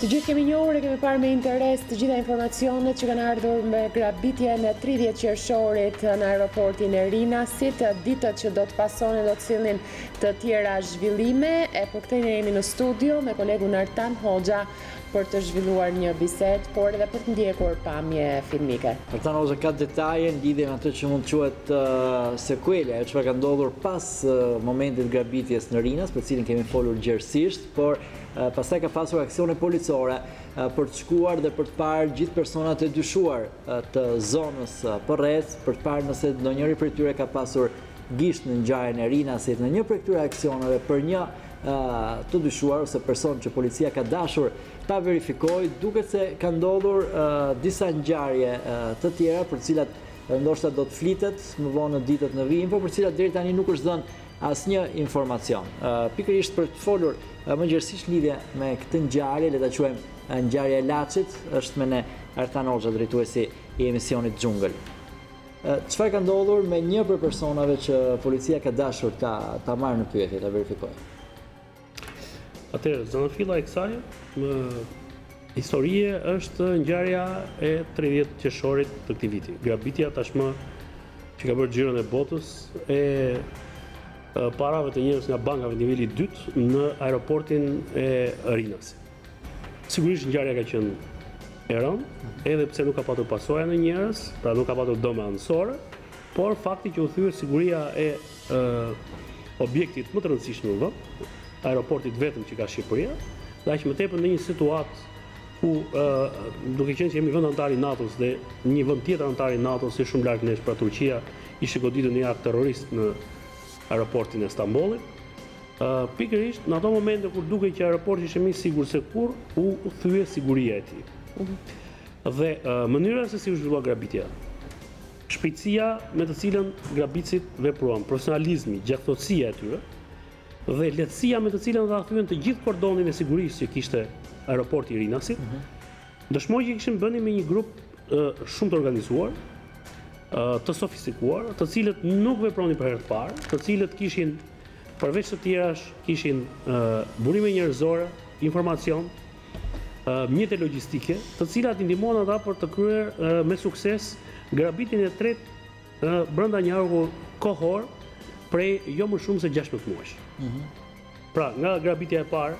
Të gjithë kemi njohur e kemi parë me interes të gjitha informacionet që kanë ardhur me grabitje në 30 qershorit në aeroportin e Rinasit. Ditët që do të pasonin do të sillnin të tjera zhvillime e për këtë ne jemi në studio me kolegun Artan Hoxha për të zhvilluar një bisedë, por edhe për të ndjekur pamje filmike. Artan Hoxha ka detaje në lidhje me atë që mund të quhet sekuela, çfarë ka ndodhur pas momentit grabitjes në Rinas, për cilin kemi folur gjerësisht, por pastaj ka pasur aksione policore për të shkuar dhe për të parë gjithë personat e dyshuar të zonës përreth, për të parë nëse ndonjëri prej tyre ka pasur gisht në ngjarjen e Rinasit. Në një prej këtyre aksioneve për një të dyshuar ose person që policia ka dashur ta verifikojë, duket se ka ndodhur disa ngjarje të tjera për të cilat ndoshta do të flitet më vonë në ditët në vijim, por për të cilat deri tani nuk është dhënë asnjë informacion. Pikërisht për të folur më gjerësisht lidhje me këtë ngjarje, le ta quajmë ngjarja e Laçit, është me ne Artan Hoxha, drejtuesi i emisionit Xhungël. Çfarë ka ndodhur me një prej personave që policia ka dashur ta marrë në pyetje, ta verifikojë? Atëherë, zona filla e kësaj historie është ngjarja e 30 qershorit të këtij viti. Grabitja tashmë që ka bërë xhiron e botës e parave të njerëz nga bankave niveli 2 në aeroportin e Rinasit. Sigurisht ngjarja ka qenë e rëndë, edhe pse nuk ka patur pasoja në njerëz, pra nuk ka patur dëme anësore, por fakti që u thyer siguria e objektit më të rëndësishëm në vend, aeroportit vetëm që ka Shqipëria, dhe aq më tepër në një situatë ku duke qenë që jemi vend antar i NATO-s dhe një vend tjetër antar i NATO-s është shumë larg nesh, pra Turqia ishte goditur në një akt terrorist në aeroportin e Stambollit. Pikërisht në ato momente kur duke që aeroporti ishte më i sigurt se kur, u thye siguria e tij. Dhe mënyra se si u zhvillua grabitja, shpejtësia me të cilën grabitësit vepruan, profesionalizmi, gjaktësia e tyre dhe lehtësia me të cilën ata thyen të gjithë kordonin e sigurisë që kishte aeroporti i Rinasit, dëshmoi që kishin bënë me një grup shumë të organizuar, të sofistikuar, të cilët nuk vepronin për herë të parë, të cilët kishin përveç të tjerash kishin burime njerëzore, informacion, mjete logjistike, të cilat i ndihmon ata për të kryer me sukses grabitjen e tretë brenda një arku kohor prej jo më shumë se 16 muajsh. Pra, nga grabitja e parë,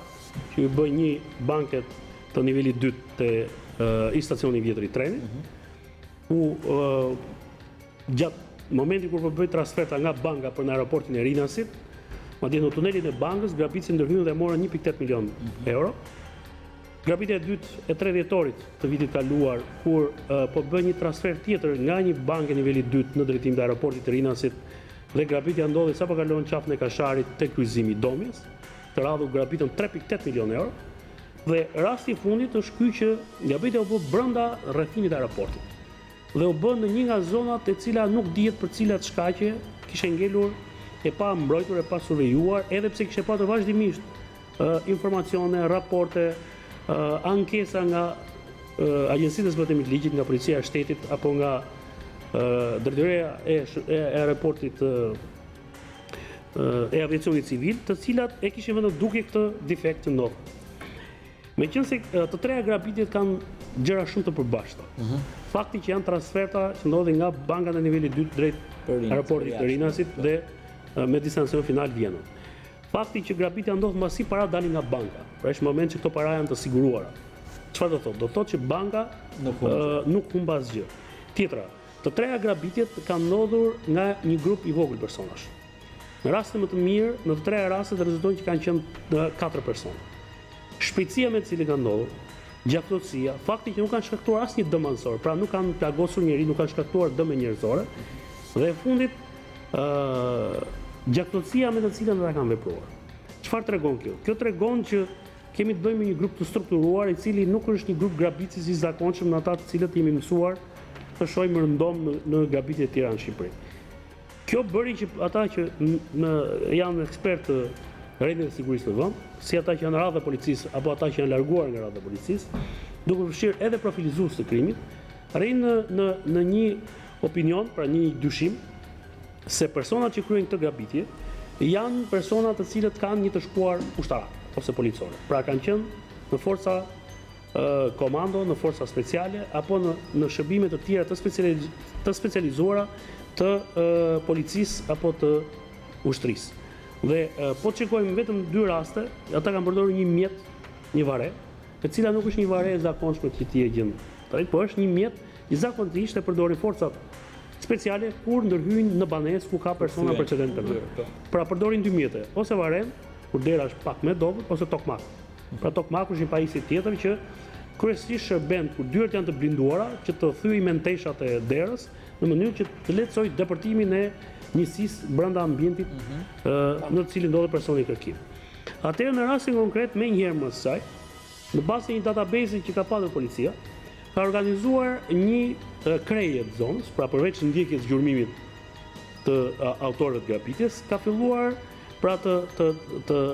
që i bëj një banket të nivelit 2 të i stacioni vjetër i trenit, ku gjatë momenti kur po bëj transferta nga banka për në aeroportin e Rinasit, madje në tunelin e bankës, grabitësit ndërhynën dhe morën 1.8 milion euro. Grabitja e dytë e 3 dhjetorit të vitit kaluar, kur po bëj një transfer tjetër nga një bankë nivelit 2 në drejtim të aeroportit të Rinasit, dhe grabitja ndodhi sapo kalon qafën e Kasharit te kryqëzimi i Domjes, të radhur grabitën 3.8 milion euro, dhe rasti i fundit është ky që grabitja u bë brenda rrethimit të aeroportit. Dhe u bë në një nga zonat e cila nuk dihet për cilat shkaqe kishte ngelur e pa mbrojtur e pa survejuar, edhe pse kishte patur vazhdimisht informacione, raporte, ankesa nga Agjencitë e Zbatimit të Ligjit, nga Policia e Shtetit apo nga drejtoria e aeroportit e aviacionit civil, të cilat e kishin vënë duke këtë defekt të ndodhur. Meqense të treja grabitjet kanë gjëra shumë të përbashkëta. Fakti që janë transferta që ndodhin nga banka në nivelit 2 drejt aeroportit të Rinasit dhe me destinacion final Vjenën. Fakti që grabitja ndodh mbasi para dalin nga banka, pra është moment që këto para janë të siguruara. Çfarë do thotë? Do thotë që banka nuk humb asgjë. Tjetra, të treja grabitjet kanë ndodhur nga një grup i vogël personash. Në raste më të mirë, në të treja rastet rezultojnë që kanë qenë 4 persona. Shpejtësia me të cilën kanë ndodhur, gjaktësia, fakti që nuk kanë shkaktuar asnjë dëm anësor, pra nuk kanë plagosur njerëz, nuk kanë shkaktuar dëme njerëzore, dhe në fundit gjaktësia me të cilën ata kanë vepruar. Çfarë tregon kjo? Kjo tregon që kemi të bëjmë me një grup të strukturuar, i cili nuk është një grup grabitësi i zakonshëm në ata të cilët jemi mësuar të shohim rëndom në grabitje të tjera në Shqipëri. Kjo bëri që ata që janë ekspertë të rendit të sigurisë në vend, si ata që janë radhë e policisë apo ata që janë larguar nga radhë e policisë, duke përfshirë edhe profilizues të krimit, rrinë në një opinion, pra një dyshim, se personat që kryejnë këtë grabitje janë persona të cilët kanë një të shkuar ushtarak ose policore. Pra kanë qenë në forca komando, në forca speciale apo në shërbime të tjera të specializuara të policisë apo të ushtrisë. Dhe po të shikojmë vetëm 2 raste, ata kanë përdorur një mjet, një vare, e cila nuk është një vare e zakonshme që ti e gjen. Po është një mjet i zakonisht e përdorin forcat speciale kur ndërhyjnë në banesë ku ka persona precedent të tyre. Pra përdorin 2 mjete, ose varen, kur dera është pak më dobët, ose tokmak. Pra tokmaku është një pajisje tjetër që kryesisht shërben kur dyert janë të blinduara që të thyejë menteshat e derës në mënyrë që të lehtësojë depërtimin e njësisë brenda ambientit në të cilin ndodhet personi i kërkim. Atëherë në rastin konkret më njëherë më së saj, në bazë të një database që ka patur policia, ka organizuar një krejje të zonës, pra përveç ndjekjes gjurmimit të autorëve të grabitjes, ka filluar pra të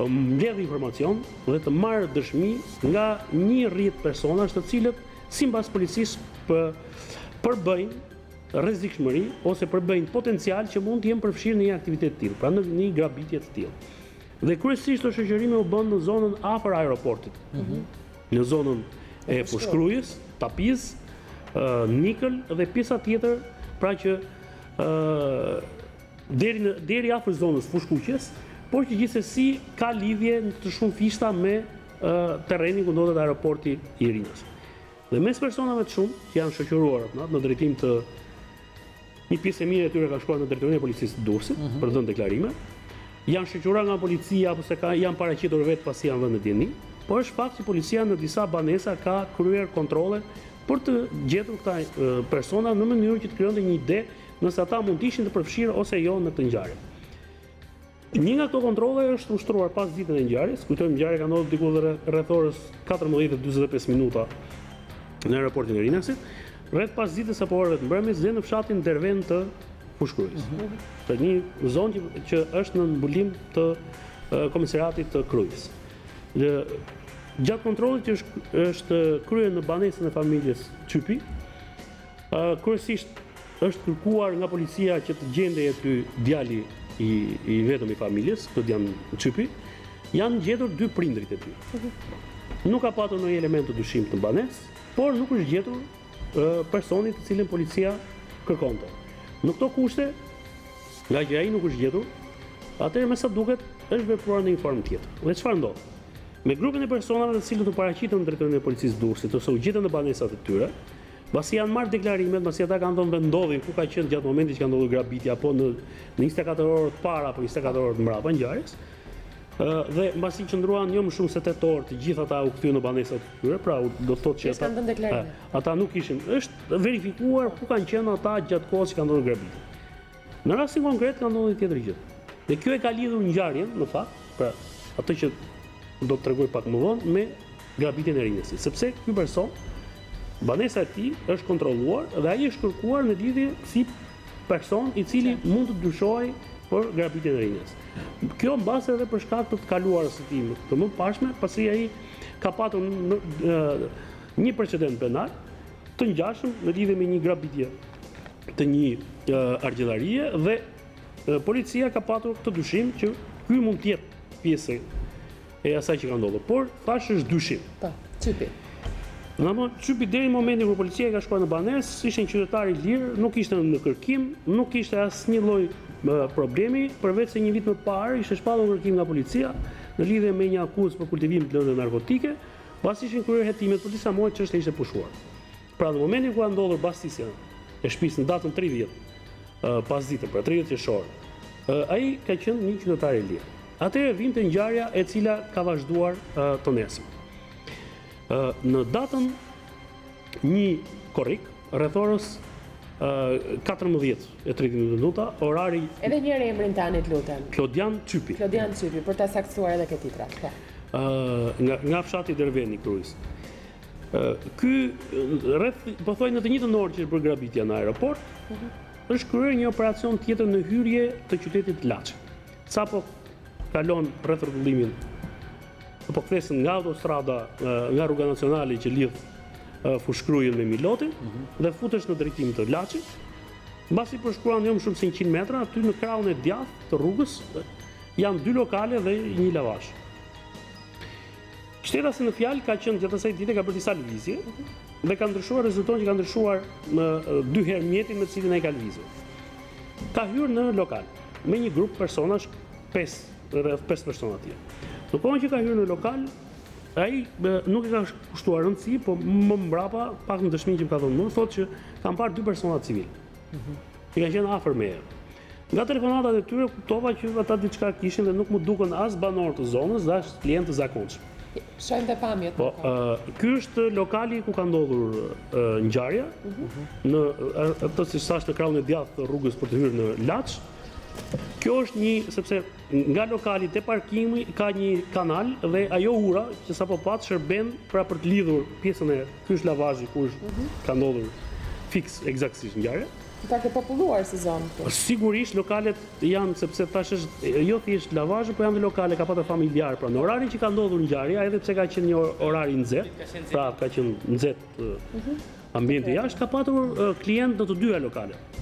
mbledh informacion dhe të marrë dëshmi nga një rrjet personash të cilët sipas policisë përbëjnë rrezikshmëri ose përbëjnë potencial që mund të jenë përfshirë në një aktivitet të tillë, pra në një grabitje të tillë. Dhe kryesisht të shoqërimi u bën në zonën afër aeroportit. Në zonën e Fushkrujës, Tapiz, Nikël dhe pjesa tjetër, pra që deri afër zonës Fushkuqes, por që gjithsesi ka lidhje të shumë fishta me terrenin ku ndodhet aeroporti i Rinjës. Dhe mes personave të shumë që janë shoqëruar në drejtim të një pjesë e mirë e tyre ka shkuar në drejtorinë e policisë të Durrësit për të dhënë deklarime, janë shoqëruar nga policia apo se janë paraqitur vetë pasi janë vënë në dieni, por është fakt që policia në disa banesa ka kryer kontrolle për të gjetur këta persona në mënyrë që të krijonte një ide nëse ata mund të ishin të përfshirë ose jo në këtë ngjarje. Një nga këto kontrolle është ushtruar pas ditën e ngjarjes, kujtojmë ngjarja ka ndodhur diku rreth orës 14:45 minuta në aeroportin e Rinasit, rreth pas ditës apo orëve të mbrëmjes dhe në fshatin Derven të Fushkrujës. Të një zonë që është në mbulim të komisariatit të Krujës. Gjatë kontrollit që është kryer në banesën e familjes Çypi, kryesisht është kërkuar nga policia që të gjendej aty djali i vetëm i familjes, këtë janë Çypi, janë gjetur 2 prindrit e tyre. Nuk ka patur ndonjë element të dyshimit në banesë, por nuk është gjetur personi të cilin policia kërkonte. Në këto kushte, nga që ai nuk është gjetur, atëherë me sa duket është vepruar në një formë tjetër. Dhe çfarë ndodh? Me grupin e personave të cilët u paraqitën në drejtorinë e policisë së Durrësit ose u gjetën në banesat e tyre, pasi janë marrë deklarimet, pasi ata kanë thënë vendodhin ku ka qenë gjatë momentit që ka ndodhur grabitja apo në 24 orë të para apo 24 orë të mbrapa ngjarjes. Dhe mbasi qëndruan jo më shumë se 8 orë, të gjithë ata u kthyen në banesat e tyre, pra do të thotë që ata nuk ishin, është verifikuar ku kanë qenë ata gjatë kohës që ka ndodhur grabitja. Në rastin konkret ka ndodhur tjetër gjë. Dhe kjo e ka lidhur ngjarjen, në fakt, pra atë që do të tregoj pak më vonë me grabitjen e Rinjësit, sepse ky person, banesa e tij është kontrolluar dhe ai është kërkuar në lidhje si person i cili mund të dyshohej për grabitjen e Rinjës. Kjo mbase edhe për shkak të kaluarës së tij të mëparshme, pasi ai ka patur një precedent penal të ngjashëm në lidhje me një grabitje të një argjellarie dhe policia ka patur këtë dyshim që ky mund të jetë pjesë e asaj që ka ndodhur, por thash është dyshim. Po, Çypi. Çypi deri në momentin kur policia ka shkuar në banesë, ishte një qytetar i lirë, nuk ishte në kërkim, nuk kishte asnjë lloj problemi, përveç se një vit më parë ishte shpallur kërkim nga policia në lidhje me një akuzë për kultivim të lëndëve narkotike, pasi ishin kryer hetimet për disa muaj çështja ishte pushuar. Pra në momentin kur ka ndodhur bastisja e shtëpisë në datën 30 pas ditën, pra 30 qershor, ai ka qenë një qytetar i lirë. Atëherë vinte ngjarja e cila ka vazhduar të nesër. Në datën 1 korrik, rreth orës 14:30 minuta, orari... Edhe njëherë emrin tani të lutem. Klodian Çypi. Klodian Çypi, për ta saktuar edhe këtë titrat. Nga fshati Derveni Krujës. Ky rreth pothuajse në të njëjtën orë që është bërë grabitja në aeroport, është kryer një operacion tjetër në hyrje të qytetit Laçi. Sapo kalon rreth rrotullimin apo kthesen nga autostrada, nga rruga nacionale që lidh Fushkrujën me Milotin dhe futesh në drejtim të Laçit. Mbasi përshkruan jo më shumë se 100 metra, aty në krahun e djathtë të rrugës janë 2 lokale dhe një lavash. Shtetasi në fjalë ka qenë gjatë asaj dite ka bërë disa lëvizje dhe ka ndryshuar, rezulton që ka ndryshuar në 2 herë mjetin me të cilin ai ka lëvizur. Ka hyrë në lokal me një grup personash, rreth 5 persona të tjerë. Në kohën që ka hyrë në lokal, ai nuk e ka kushtuar rëndësi, po më mbrapa, pak në dëshminë që më ka dhënë mua, thotë që kam parë 2 persona civil. Që kanë qenë afër meje. Nga telefonatat e tyre kuptova që ata diçka kishin dhe nuk më dukën as banor të zonës, as klientë të zakonshëm. Shojmë të pamjet. Po, ky është lokali ku ka ndodhur ngjarja, në ato si thash në krahun e djathtë të rrugës për të hyrë në Laç. Kjo është sepse nga lokali te parkimi ka një kanal dhe ajo ura që sapo pat shërben pra për të lidhur pjesën e ky është lavazhi ku ka ndodhur fiks eksaktësisht ngjarja. Ka të populluar si zonë. Sigurisht lokalet janë, sepse tash është jo thjesht lavazhi, po janë dhe lokale ka patë familjar. Pra në orarin që ka ndodhur ngjarja, edhe pse ka qenë një orar i nxehtë, pra ka qenë nxehtë ambienti jashtë, ka patur klient në të dyja lokalet.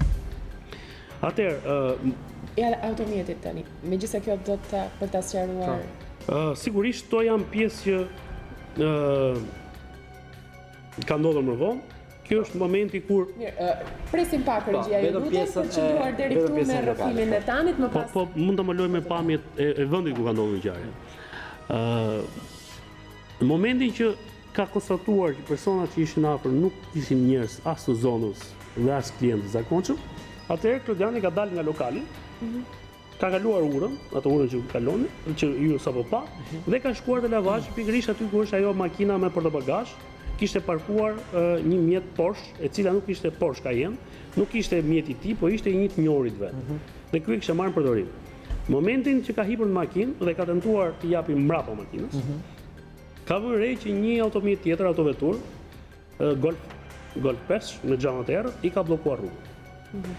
Atëherë, automjetit tani, megjithëse kjo do të për ta sqaruar. Sigurisht to janë pjesë që ka ndodhur më vonë. Kjo është momenti kur presim pak regjia ju lutem për të qëndruar deri këtu me rrëfimin e tanit, më pas. Po mund ta maloj me pamjet e vendit ku ka ndodhur ngjarja. Në momentin që ka konstatuar që personat që ishin afër nuk ishin njerëz as të zonës dhe as klientë të zakonshëm, atëherë Klodiani ka dalë nga lokali, ka kaluar urën, atë urën që kaloni, që ju sapo pa, dhe ka shkuar te lavazhi pikërisht aty ku është ajo makina me portobagazh. Kishte parkuar një mjet Porsche, e cila nuk ishte Porsche Cayenne, nuk ishte mjeti i tij, po ishte një të njohurit vet. Dhe ky e kishte marrë në përdorim. Momentin që ka hipur në makinë dhe ka tentuar të japi mbrapa makinës, ka vënë re që një automjet tjetër, autovetur, Golf 5 me xhama të errët, i ka bllokuar rrugën.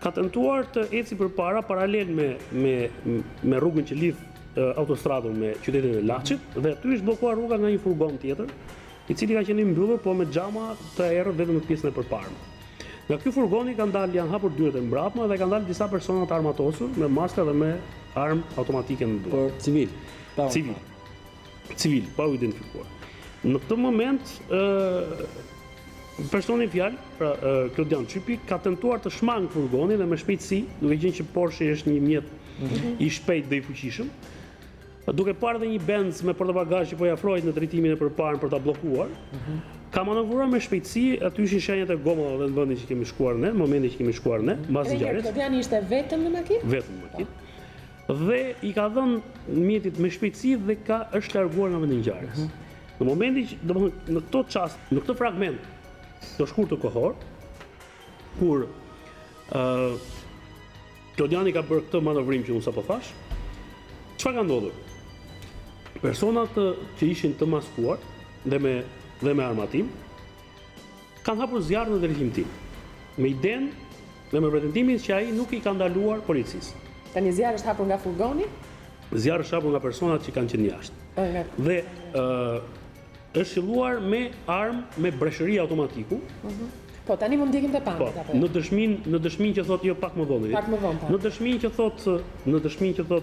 Ka tentuar të eci përpara paralel me rrugën që lidh autostradën me qytetin e Laçit dhe aty është bllokuar rruga nga një furgon tjetër, i cili ka qenë i mbyllur po me xhama të errët vetëm në pjesën e përparme. Nga ky furgoni janë hapur dyert e mbrapme dhe kanë dalë disa persona të armatosur me maska dhe me armë automatike në dorë. Por civil. Civil, pa u identifikuar. Në këtë moment personi i fjalë, pra Klodian Çypi, ka tentuar të shmang furgonin dhe me shpejtësi, duke qenë që Porsche është një mjet i shpejtë dhe i fuqishëm. Duke parë dhe një Benz me portobagazh që po i afrohet në drejtimin e përparme për ta bllokuar, ka manovruar me shpejtësi, aty ishin shenjat e gomave në vendin që kemi shkuar ne, në momentin që kemi shkuar ne, mbas ngjarjes. Klodiani ishte vetëm në makinë? Vetëm në makinë. Dhe i ka dhënë mjetit me shpejtësi dhe është larguar nga vendi i ngjarjes. Në momentin që, domethënë, në këtë çast, në këtë fragment të shkurtër kohor, kur Klodiani ka bërë këtë manovrim që unë sapo thash, çfarë ka ndodhur? Personat që ishin të maskuar dhe me armatim kanë hapur zjarr në drejtim tim, me idenë dhe me pretendimin që ai nuk i ka ndaluar policisë. Tani zjarri është hapur nga furgoni? Zjarri është hapur nga personat që kanë qenë jashtë. Dhe është filluar me armë me breshëri automatiku. Po tani më ndjekim te pamjet apo? Në dëshminë që thotë jo pak më vonë. Pak më vonë. Në dëshminë që thotë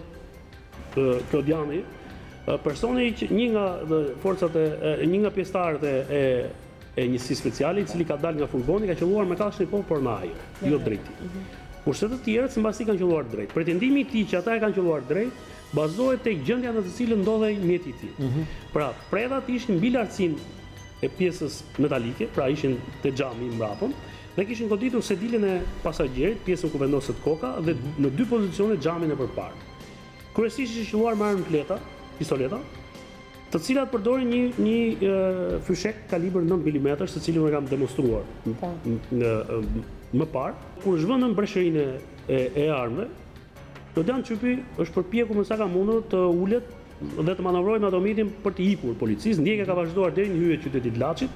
Klodiani, personi që një nga pjesëtarët e njësisë speciale, i cili ka dalë nga furgoni, ka qelluar me Kalashnikov por në ajër, jo drejt. Kurse të tjerët simbasi kanë qelluar drejt. Pretendimi i tij që ata e kanë qelluar drejt bazohet tek gjendja në të cilën ndodhej mjeti i tij. Pra, predat ishin mbi lartësinë e pjesës metalike, pra ishin te xhami i mbrapëm, dhe kishin goditur sedilën e pasagjerit, pjesën ku vendoset koka, dhe në 2 pozicione xhamin e përparme. Kryesisht ishin qelluar me armë pistoleta, të cilat përdorin një fyshek kalibër 9 mm, të cilin e kam demonstruar më parë. Kur zhvon në breshërinë e armëve, Klodian Çypi është përpjekur me sa ka mundur të ulet dhe të manovrojë me automjetin për të ikur policisë. Ndjekja ka vazhduar deri në hyrje qytetit Laçit,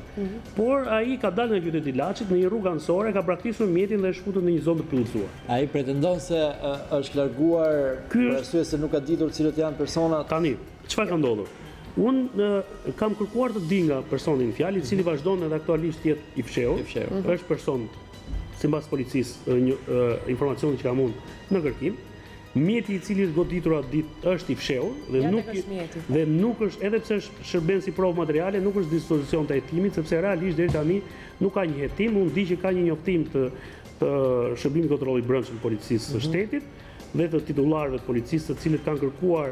por ai ka dalë nga qyteti Laçit në një rrugë anësore, ka braktisur mjetin dhe është futur në një zonë të pillësuar. Ai pretendon se është larguar për arsye se nuk ka ditur cilët janë personat. Tani, çfarë ka ndodhur? Unë kam kërkuar të di nga personi në fjalë, i cili vazhdon edhe aktualisht jetë i fshehur. Është person sipas policisë, informacioni që kam unë në kërkim. Mjeti I cili është goditur atë ditë është I fshehur dhe nuk është edhe pse shërben si provë materiale, nuk është dispozicion të hetimit, sepse realisht deri tani nuk ka një hetim. Unë di që ka një njoftim të Shërbimit Kontrollit Brendshëm të Policisë së Shtetit dhe të titullarëve të policisë, të cilët kanë kërkuar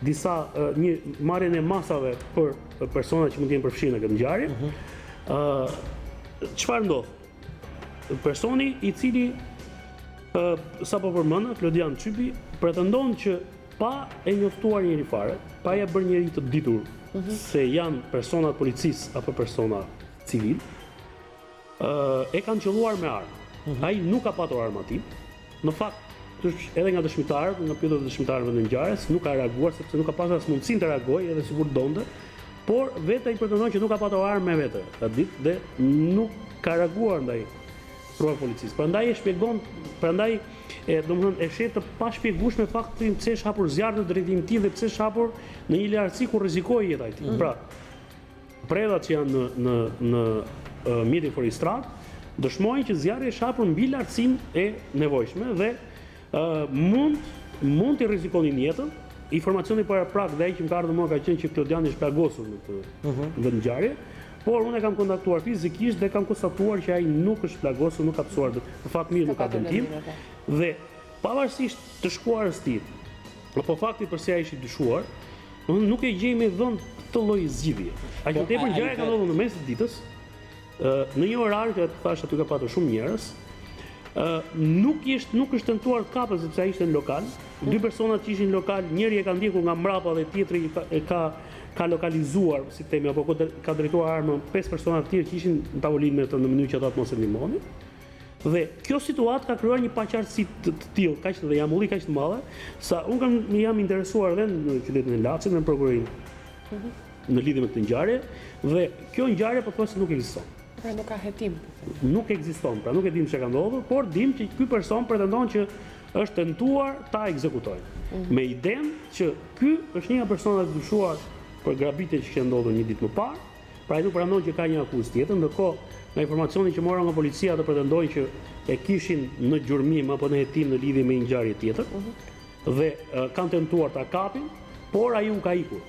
një marrjen e masave për persona që mund të jenë përfshirë në këtë ngjarje. Çfarë ndodh? Personi I cili sapo përmenda, Klodian Çypi, pretendon që pa e njoftuar njëri fare, pa ja bërë njëri të ditur se janë persona të policisë apo persona civil, e kanë qelluar me armë. Ai nuk ka patur armatim. Në fakt, edhe nga dëshmitarët, nga pyetjet e dëshmitarëve në ngjarjes, nuk ka reaguar sepse nuk ka pasur as mundësinë të reagojë, edhe sikur donte, por vetë ai pretendon që nuk ka patur armë me vete atë ditë dhe nuk ka reaguar ndaj provave policisë. Prandaj e shpjegon, domethënë e shet të pashpjegueshme faktin pse është hapur zjarri në drejtimin e tij dhe pse është hapur në një lartësi ku rrezikoi jeta e tij. Pra, predhat që janë në mjetin forestrar dëshmojnë që zjarri është hapur mbi lartësinë e nevojshme dhe mund të rrezikonin jetën. Informacioni paraprak dhe ai që më ka ardhur mua ka qenë që Klodiani është plagosur në këtë ngjarje, por unë e kam kontaktuar fizikisht dhe kam konstatuar që ai nuk është plagosur, nuk ka psuar, në fakt mirë nuk ka dëmtim. Dhe pavarësisht të shkuarës së tij, apo fakti përse ai ishte dyshuar, nuk e gjej me dhënë këtë lloj zgjidhje. Aq më tepër ngjarja ka ndodhur në mes të ditës, në një orar që thash aty ka patur shumë njerëz. Nuk është tentuar të kapet sepse ai ishte në lokal. Dy personat që ishin në lokal, njëri e ka ndjekur nga mbrapa dhe tjetri ka lokalizuar, si themi, apo ka drejtuar armën 5 persona të tjerë që ishin në tavolinë në mënyrë që ata të mos e ndihmonin. Dhe kjo situatë ka krijuar një paqartësi të tillë, kaq dhe jamulli kaq të madhe, sa unë jam interesuar edhe në qytetin e Laçit, në prokurorinë, në lidhje me këtë ngjarje, dhe kjo ngjarje pothuajse nuk ekziston. Pra nuk ka hetim. Nuk ekziston, pra nuk e dim çka ka ndodhur, por dim që ky person pretendon që është tentuar ta ekzekutojë. Me idenë që ky është një nga personat e dyshuar për grabitje që kishte ndodhur një ditë më parë, pra ai nuk pranon që ka një akuzë tjetër, ndërkohë nga informacioni që mora nga policia ata pretendojnë që e kishin në gjurmim apo në hetim në lidhje me një ngjarje tjetër, dhe kanë tentuar ta kapin, por ai u ka ikur.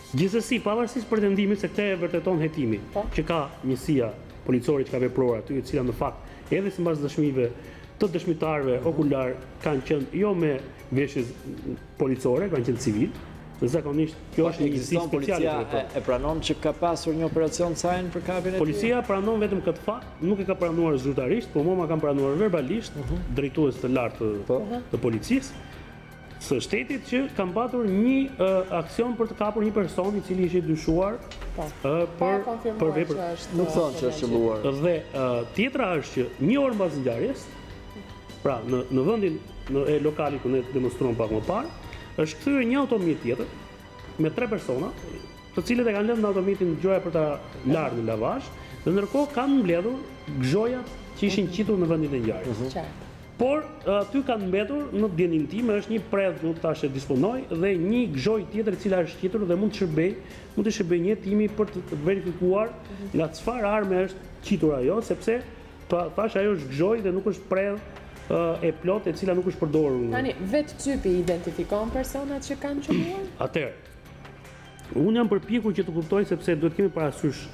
Gjithsesi, pavarësisht pretendimit se këtë e vërteton hetimi, që ka njësia policore që ka vepruar aty, e cila në fakt edhe sipas dëshmive të dëshmitarëve okular kanë qenë jo me veshje policore, kanë qenë civil. Zakonisht kjo është një njësi speciale. Policia e pranon që ka pasur një operacion cajn për kapjen e tij? Policia pranon vetëm këtë fakt, nuk e ka pranuar zyrtarisht, por mua kanë pranuar verbalisht drejtues të lartë të policisë së shtetit që kanë patur një aksion për të kapur një person I cili ishte dyshuar për vepër. Nuk thonë që është qelluar. Dhe tjetra është që një orë mbas ngjarjes, pra në vendin e lokalit ku ne demonstruam pak më parë, është kthyer një automjet tjetër me 3 persona, të cilët e kanë lënë në automjetin gjoja për ta larë në lavazh, dhe ndërkohë kanë mbledhur gjojat që ishin qitur në vendin e ngjarjes. Por aty kanë mbetur në djenin tim është një predh që tash e disponoj dhe një gjoj tjetër e cila është qitur dhe mund të shërbej një hetimi për të verifikuar nga çfarë arme është qitur ajo, sepse thash ajo është gjoj dhe nuk është predh e plot e cila nuk është përdorur. Tani vetë Çypi identifikon personat që kanë qelluar? Atëherë, unë jam përpjekur që të kuptoj sepse duhet kemi parasysh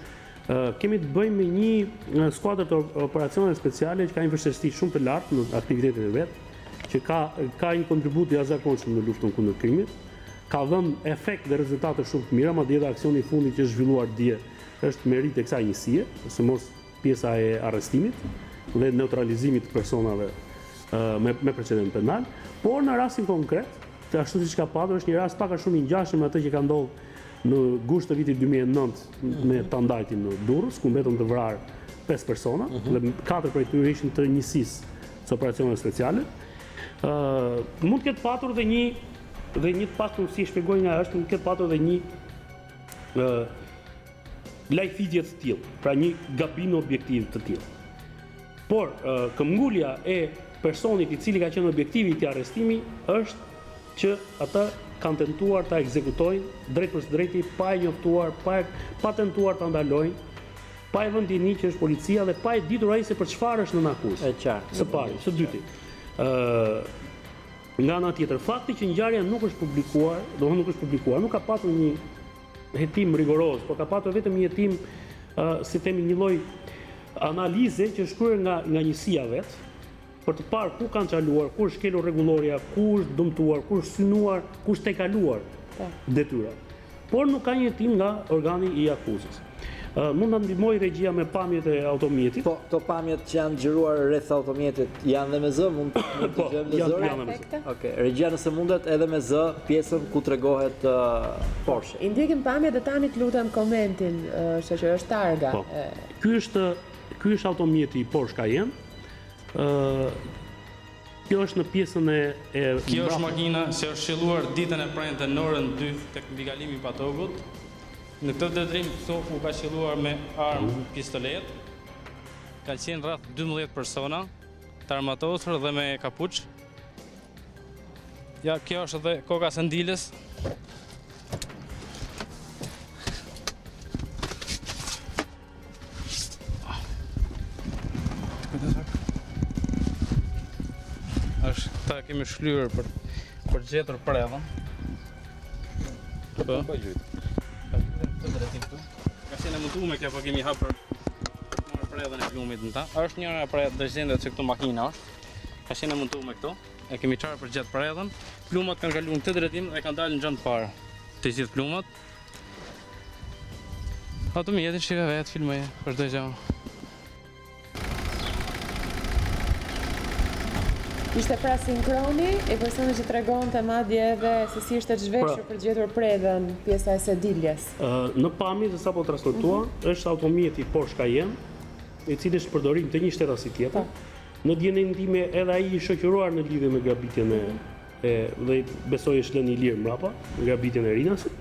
kemi të bëjmë me një skuadër të operacione speciale që ka një vështirësi shumë të lartë në aktivitetet e vet, që ka një kontribut të jashtëzakonshëm në luftën kundër krimit, ka dhënë efekt dhe rezultate shumë të mira, madje edhe aksioni I fundit që është zhvilluar dje është merit e kësaj njësie, ose mos pjesa e arrestimit dhe neutralizimit të personave me precedent penal, por në rastin konkret, ashtu siç ka patur, është një rast pak a shumë I ngjashëm me atë që ka ndodhur në gusht të vitit 2009 me Tandajtin në Durrës, ku mbetën të vrarë 5 persona, dhe 4 prej tyre ishin të njësisë së operacioneve speciale. Mund të ketë patur dhe një të paktën si shpjegoj nga është, mund të ketë patur dhe një lajfitje të tillë, pra një gabim objektiv të tillë. Por këmbgulja e personit I cili ka qenë objektivi I këtij arrestimi është që ata kanë tentuar ta ekzekutojnë drejt për drejti, pa e njoftuar, pa tentuar ta ndalojnë, pa e vënë dini që është policia dhe pa e ditur ai se për çfarë është nën akuzë. E qartë. Së pari, së dyti. Nga ana tjetër, fakti që ngjarja nuk është publikuar, nuk ka patur një hetim rigoroz, por ka patur vetëm një hetim, si themi, një lloj analize që është kryer nga njësia vet, për të parë ku kanë çaluar, ku është shkelur rregulloria, ku është dëmtuar, ku është synuar, ku është tejkaluar detyra. Por nuk ka një hetim nga organi i akuzës. Mund ta ndihmoj regjia me pamjet e automjetit. Po, to pamjet që janë xhiruar rreth automjetit janë dhe me zë, mund të dëgjojmë dhe zërin? Okej, regjia nëse mundet edhe me zë pjesën ku tregohet Porsche. I ndjekim pamjet dhe tani të lutem komentin, shoqëror Targa. Ky është automjeti Porsche Cayenne. Kjo është në pjesën e Kjo është makina që është shëlluar ditën e premte në orën 2 tek mbikalimi i Patogut. Në këtë ndërtrim këtu u ka qelluar me armë pistolet. Ka qenë rreth 12 persona, të armatosur dhe me kapuç. Ja, kjo është edhe koka së ndilës. Ta kemi shlyer për gjetur predhën. Po. Ka qenë munduar me kjo, po kemi hapur marrë predhën e plumit në ta. Është njëra e dëgjendet që këtu makina është. Ka qenë munduar me këtu. E kemi çarë për gjet predhën. Plumat kanë kaluar në këtë drejtim dhe kanë dalë në xhan të parë. Të gjithë plumat. Automjetin shikoj vetë, filmoj për çdo gjë. Ishte pra sinkroni e personi që tregonte madje edhe se si ishte zhveshur për gjetur predhën pjesa e sediljes. Në pamje se sapo transmetua, është automjeti Porsche Cayenne, i cili është përdorim të një shtetasi tjetër. Në dijenin time edhe ai i shoqëruar në lidhje me grabitjen dhe besoj është lënë i lirë mbrapa, grabitjen e Rinasit.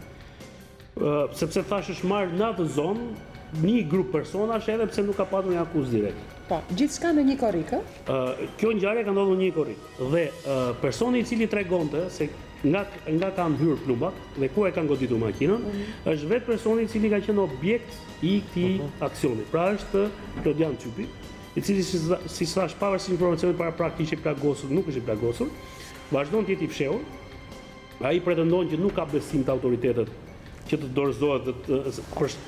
Sepse thash është marrë në atë zonë një grup personash edhe pse nuk ka patur një akuzë direkt. Po, gjithçka në një korrik, ë? Kjo ngjarje ka ndodhur në një korrik. Dhe personi i cili tregonte se nga kanë hyrë plumat dhe ku e kanë goditur makinën, është vetë personi i cili ka qenë objekt i këtij aksioni. Pra është Klodian Çypi, i cili si thash pavarësisht informacionit parapraktik që plagosur, nuk është i plagosur, vazhdon të jetë i fshehur. Ai pretendon që nuk ka besim të autoritetet që të dorëzohet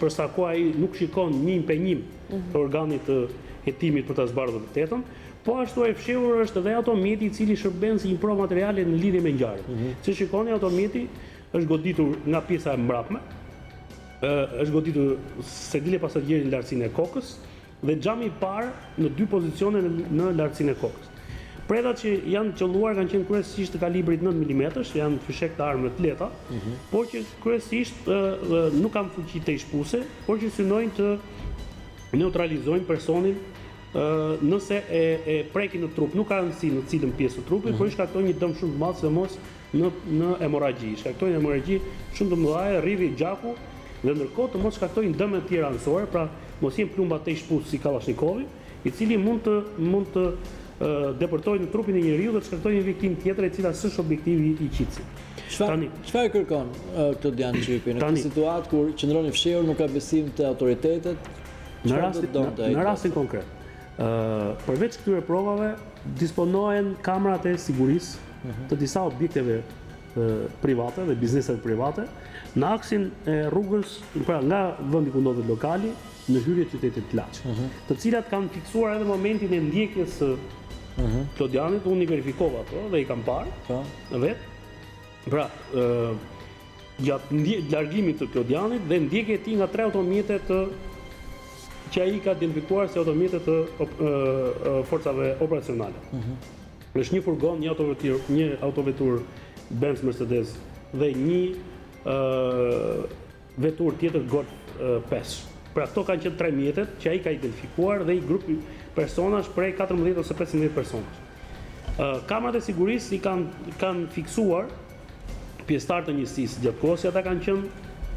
për sa kohë ai nuk shikon njim për njim të organit të hetimit për ta zbardhur të vërtetën, po ashtu e fshehur është edhe automjeti i cili shërben si një provë materiale në lidhje me ngjarjen. Si shikoni, automjeti është goditur nga pjesa e mbrapme, është goditur sedile pasagjerit në lartësinë e kokës dhe xhami i parë në dy pozicione në lartësinë e kokës. Predhat që janë qelluar kanë qenë kryesisht të kalibrit 9 mm, janë fyshek të armëve të lehta, por që kryesisht nuk kanë fuqi tejshpuese, por që synojnë të neutralizojnë personin nëse e prekin në trup. Nuk ka rëndësi në cilën pjesë të trupit, por shkaktojnë një dëm shumë të madh, sidomos në hemorragji. Shkaktojnë hemorragji shumë të mëdha, rrjedhje gjaku dhe ndërkohë të mos shkaktojnë dëme të tjera anësore, pra mos jenë plumba tejshpues si Kallashnikovi, i cili mund të depërtojnë në trupin e njeriu dhe të shkaktojnë një viktim tjetër e cila s'është objektivi i qitësit. Çfarë kërkon Klodian Çypi në këtë situatë kur qëndron i fshehur, nuk ka besim te autoritetet? Në rastin konkret, përveç këtyre provave, disponohen kamerat e sigurisë të disa objekteve private dhe bizneset private në aksin e rrugës, pra nga vendi ku ndodhet lokali në hyrje të qytetit Laç, të cilat kanë fiksuar edhe momentin e ndjekjes së Klodianit. Unë i verifikova ato dhe i kam parë vetë. Pra, gjatë largimit të Klodianit dhe ndjekje e tij nga 3 automjete që ai ka identifikuar si automjete të forcave operacionale. Është një furgon, një autovetur Benz Mercedes dhe një vetur tjetër Golf 5. Pra këto kanë qenë 3 mjetet që ai ka identifikuar dhe i grupi personash prej 14 ose 15 personash. Kamerat e sigurisë i kanë fiksuar pjesëtar të njësisë gjatë kohës që ata kanë qenë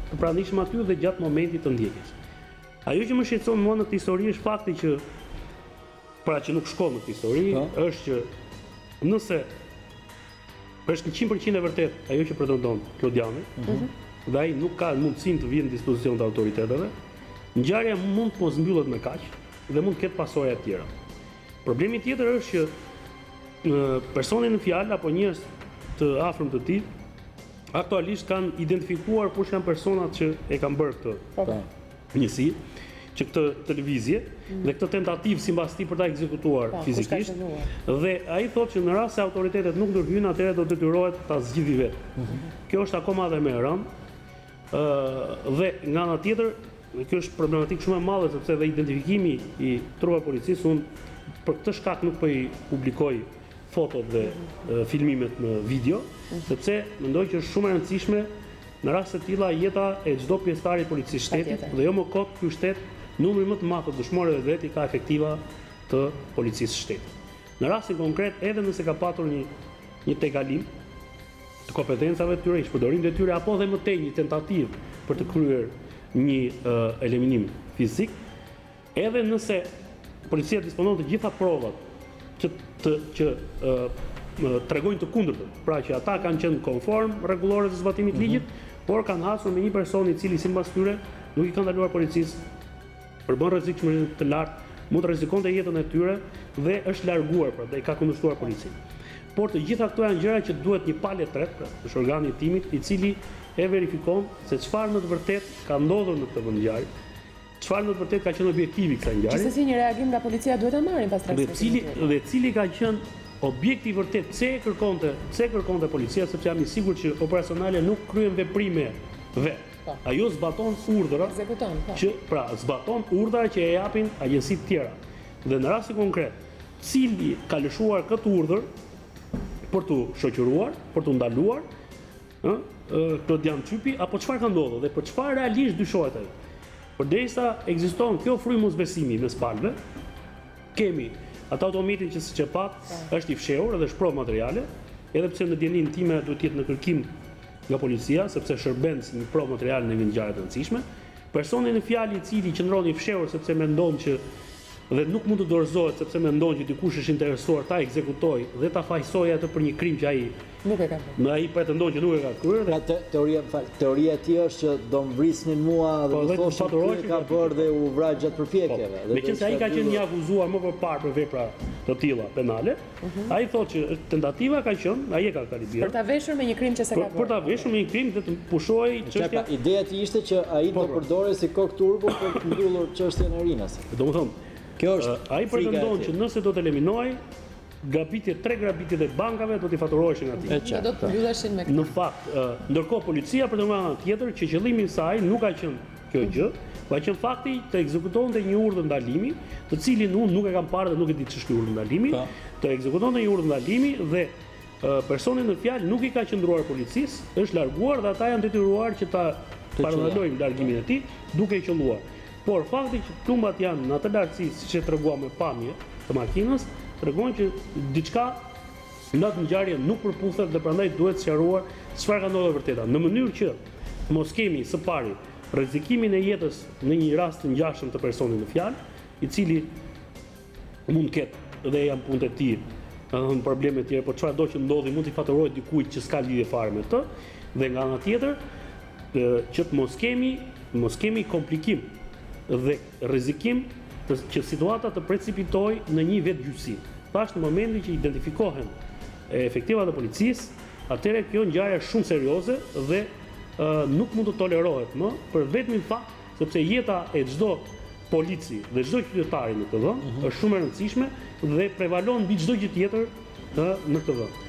të pranishëm aty dhe gjatë momentit të ndjekjes. Ajo që më shqetëson mua në këtë histori është fakti që, pra që nuk shkon në këtë histori, është që nëse është 100% e vërtet ajo që pretendon Klodiani, dhe ai nuk ka mundësinë të vijë në dispozicion të autoriteteve, ngjarja mund të mos mbyllet me kaq dhe mund të ketë pasoja të tjera. Problemi tjetër është që personi në fjalë apo njerëz të afërm të tij, aktualisht kanë identifikuar kush janë personat që e kanë bërë këtë njësi, që këtë televizje dhe këtë tentativë sipas tij për ta ekzekutuar fizikisht. Dhe ai thotë që në rast se autoritetet nuk ndërhyjnë, atëherë do detyrohet ta zgjidhë vetë. Kjo është akoma edhe më e rëndë. Dhe nga ana tjetër, kjo është problematikë shumë e madhe sepse dhe identifikimi i trupave policisë, unë për këtë shkak nuk po i publikoj fotot dhe filmimet në video, sepse mendoj që është shumë e rëndësishme në rast të tilla jeta e çdo pjesëtari i policisë shtetit dhe jo më kot ky shtet numri më të madh të dëshmorëve vetë i ka efektiva të policisë shtetit. Në rastin konkret, edhe nëse ka patur një tejkalim të kompetencave të tyre, shpërdorim të tyre apo dhe më tej një tentativë për të kryer një eliminim fizik, edhe nëse policia disponon të gjitha provat që tregojnë të kundërtën, pra që ata kanë qenë konform rregullore të zbatimit të ligjit, por kanë hasur me një person i cili sipas tyre nuk i ka ndaluar policisë, përbën rrezikshmëri të lartë, mund të rrezikonte jetën e tyre dhe është larguar, pra dhe i ka kundërshtuar policinë. Por të gjitha këto janë gjëra që duhet një palë tretë, është organi i timit i cili e verifikon se çfarë në të vërtetë ka ndodhur në këtë vendngjarje, çfarë në të vërtetë ka qenë objektivi i kësaj ngjarje. Gjithsesi një reagim nga policia duhet ta marrin pas transmetimit. Dhe cili ka qenë objekti i vërtet, pse kërkonte policia, sepse jam i sigurt që operacionale nuk kryen veprime vetë. Ajo zbaton urdhra, pra zbaton urdhra që e japin agjencitë tjera. Dhe në rastin konkret, cili ka lëshuar këtë urdhër për të shoqëruar, për të ndaluar, Klodian Çypi, apo çfarë ka ndodhur dhe për çfarë realisht dyshohet ai. Përderisa ekziston kjo frymë mosbesimi mes palëve, kemi atë automatin që siç e pat është i fshehur edhe është provë materiale, edhe pse në dijenin time duhet të jetë në kërkim nga policia, sepse shërben si një provë materiale në një ngjarje të rëndësishme. Personi në fjalë i cili qëndron i fshehur sepse mendon që dhe nuk mund të dorëzohet sepse mendon që dikush është interesuar ta ekzekutojë dhe ta fajsojë atë për një krim që ai nuk e ka bërë. Ai pretendon që nuk e ka kryer. Pra teoria e tij është që do mbrisnin mua dhe do thoshin që ka bërë dhe u vra gjatë përpjekjeve. Meqense ai ka qenë i akuzuar më përpara për vepra të tilla penale, ai thotë që tentativa ka qenë, ai e ka kalibrier. Për ta veshur me një krim që s'e ka bërë. Për ta veshur me një krim dhe të pushohej çështja. Ideja e tij ishte që ai do përdorë si kok turbo për të mbyllur çështjen e Rinas. Domethënë, kjo është ai pretendon që nëse do të eliminohej tre grabitjet e bankave do t'i faturoheshin atij. Do të mbylleshin me këtë. Në fakt, ndërkohë policia për të marrë anë tjetër që qëllimi i saj nuk ka qenë kjo gjë, pa qenë fakti të ekzekutonte një urdhër ndalimi, të cilin unë nuk e kam parë dhe nuk e di ç'është urdhër ndalimi, të ekzekutonte një urdhër ndalimi dhe personi në fjalë nuk i ka qendruar policisë, është larguar dhe ata janë detyruar që ta parandalojnë largimin e tij duke i qelluar. Por fakti që plumbat janë në atë lartësi siç e treguam me pamje të makinës, tregon që diçka në atë ngjarje nuk përputhet dhe prandaj duhet sqaruar çfarë ka ndodhur vërteta. Në mënyrë që mos kemi së pari rrezikimin e jetës në një rast të ngjashëm të personit në fjalë, i cili mund të ketë dhe janë punët e tij, domethënë probleme të tjera, por çfarë do që ndodhi mund t'i faturohet dikujt që s'ka lidhje fare me të, dhe nga ana tjetër që të mos kemi komplikim dhe rrezikim që situata të precipitojë në një vetgjyqësi. Tash në momentin që identifikohen efektivat e policisë, atëherë kjo ngjarje është shumë serioze dhe nuk mund të tolerohet më për vetmin fakt sepse jeta e çdo polici dhe çdo qytetari në këtë vend është shumë e rëndësishme dhe prevalon mbi çdo gjë tjetër në këtë vend.